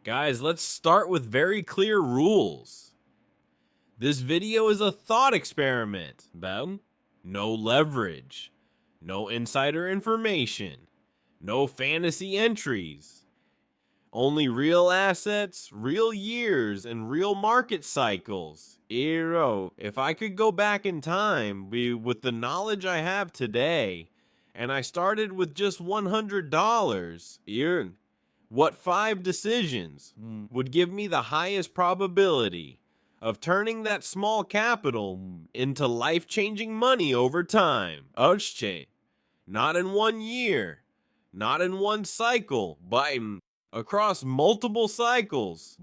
Guys, let's start with very clear rules. This video is a thought experiment about no leverage, no insider information, no fantasy entries, only real assets, real years, and real market cycles. If I could go back in time with the knowledge I have today, and I started with just $100, what 5 decisions would give me the highest probability of turning that small capital into life-changing money over time? Not in 1 year, not in one cycle, but across multiple cycles,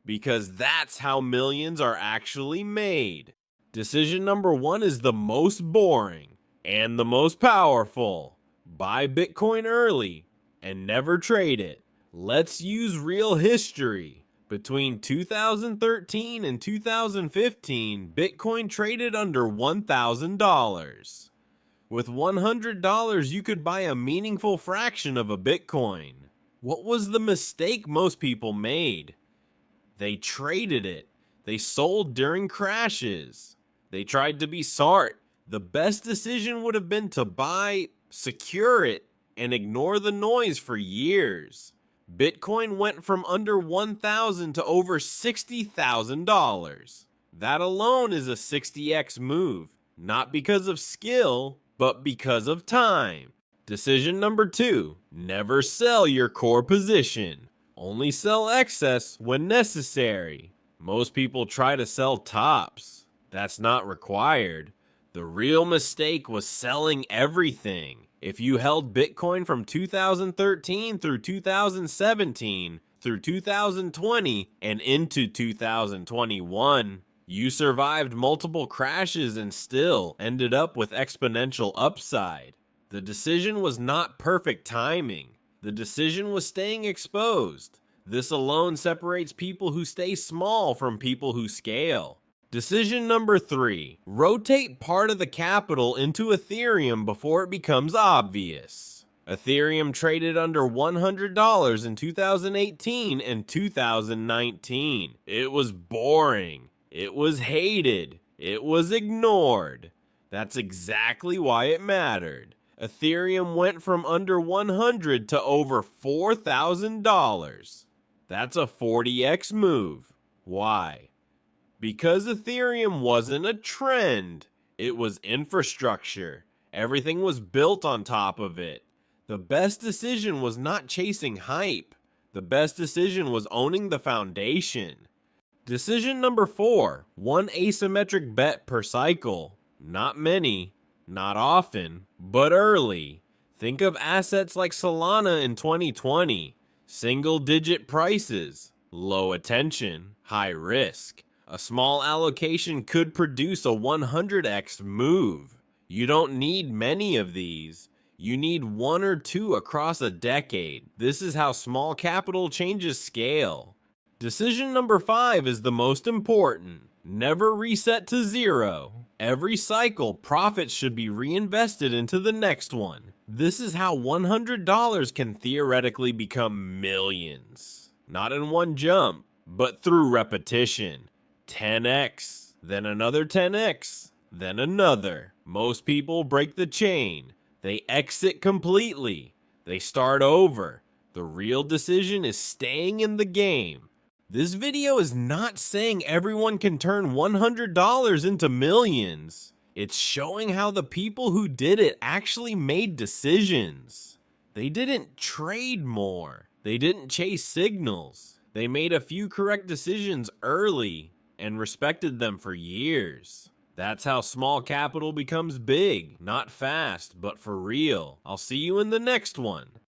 because that's how millions are actually made. Decision number 1 is the most boring and the most powerful. Buy Bitcoin early and never trade it. Let's use real history. Between 2013 and 2015, Bitcoin traded under $1,000. With $100, you could buy a meaningful fraction of a Bitcoin. What was the mistake most people made? They traded it. They sold during crashes. They tried to be smart. The best decision would have been to buy, secure it, and ignore the noise for years. Bitcoin went from under $1,000 to over $60,000. That alone is a 60x move, not because of skill, but because of time. Decision number 2, never sell your core position. Only sell excess when necessary. Most people try to sell tops. That's not required. The real mistake was selling everything. If you held Bitcoin from 2013 through 2017, through 2020, and into 2021, you survived multiple crashes and still ended up with exponential upside. The decision was not perfect timing. The decision was staying exposed. This alone separates people who stay small from people who scale. Decision number 3, rotate part of the capital into Ethereum before it becomes obvious. Ethereum traded under $100 in 2018 and 2019. It was boring. It was hated. It was ignored. That's exactly why it mattered. Ethereum went from under $100 to over $4,000. That's a 40x move. Why? Because Ethereum wasn't a trend. It was infrastructure. Everything was built on top of it. The best decision was not chasing hype. The best decision was owning the foundation. Decision number 4, one asymmetric bet per cycle. Not many, not often, but early. Think of assets like Solana in 2020. Single-digit prices, low attention, high risk. A small allocation could produce a 100x move. You don't need many of these. You need 1 or 2 across a decade. This is how small capital changes scale. Decision number 5 is the most important. Never reset to zero. Every cycle, profits should be reinvested into the next one. This is how $100 can theoretically become millions. Not in one jump, but through repetition. 10x, then another 10x, then another. Most people break the chain. They exit completely. They start over. The real decision is staying in the game. This video is not saying everyone can turn $100 into millions. It's showing how the people who did it actually made decisions. They didn't trade more. They didn't chase signals. They made a few correct decisions early and respected them for years. That's how small capital becomes big, not fast, but for real. I'll see you in the next one.